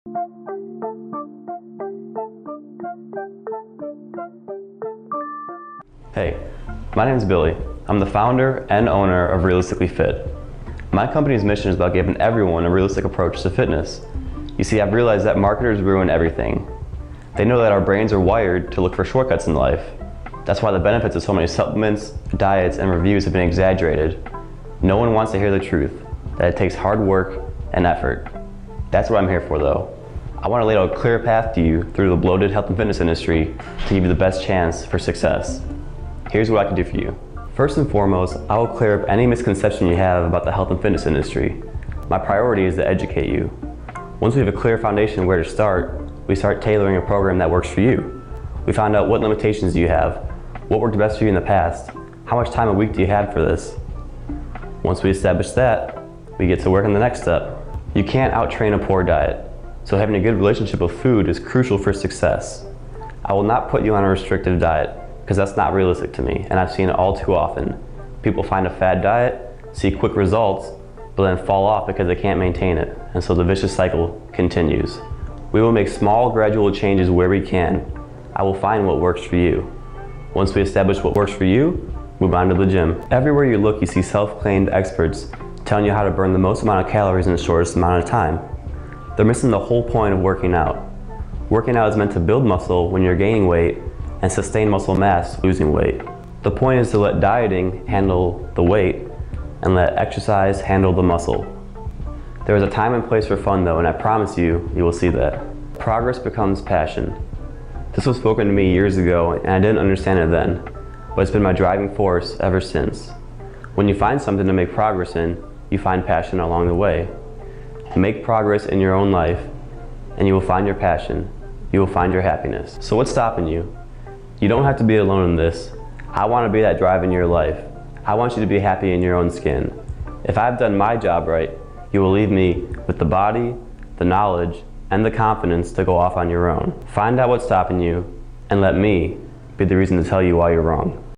Hey, my name is Billy. I'm the founder and owner of Realistically Fit. My company's mission is about giving everyone a realistic approach to fitness. You see, I've realized that marketers ruin everything. They know that our brains are wired to look for shortcuts in life. That's why the benefits of so many supplements, diets, and reviews have been exaggerated. No one wants to hear the truth, that it takes hard work and effort. That's what I'm here for though. I want to lay out a clear path to you through the bloated health and fitness industry to give you the best chance for success. Here's what I can do for you. First and foremost, I will clear up any misconception you have about the health and fitness industry. My priority is to educate you. Once we have a clear foundation where to start, we start tailoring a program that works for you. We find out what limitations you have, what worked best for you in the past, how much time a week do you have for this. Once we establish that, we get to work on the next step. You can't out-train a poor diet, so having a good relationship with food is crucial for success. I will not put you on a restrictive diet, because that's not realistic to me, and I've seen it all too often. People find a fad diet, see quick results, but then fall off because they can't maintain it, and so the vicious cycle continues. We will make small, gradual changes where we can. I will find what works for you. Once we establish what works for you, move on to the gym. Everywhere you look, you see self-claimed experts telling you how to burn the most amount of calories in the shortest amount of time. They're missing the whole point of working out. Working out is meant to build muscle when you're gaining weight and sustain muscle mass losing weight. The point is to let dieting handle the weight and let exercise handle the muscle. There is a time and place for fun though, and I promise you, you will see that. Progress becomes passion. This was spoken to me years ago and I didn't understand it then, but it's been my driving force ever since. When you find something to make progress in, you find passion along the way. Make progress in your own life and you will find your passion. You will find your happiness. So what's stopping you? You don't have to be alone in this. I want to be that drive in your life. I want you to be happy in your own skin. If I've done my job right, you will leave me with the body, the knowledge, and the confidence to go off on your own. Find out what's stopping you and let me be the reason to tell you why you're wrong.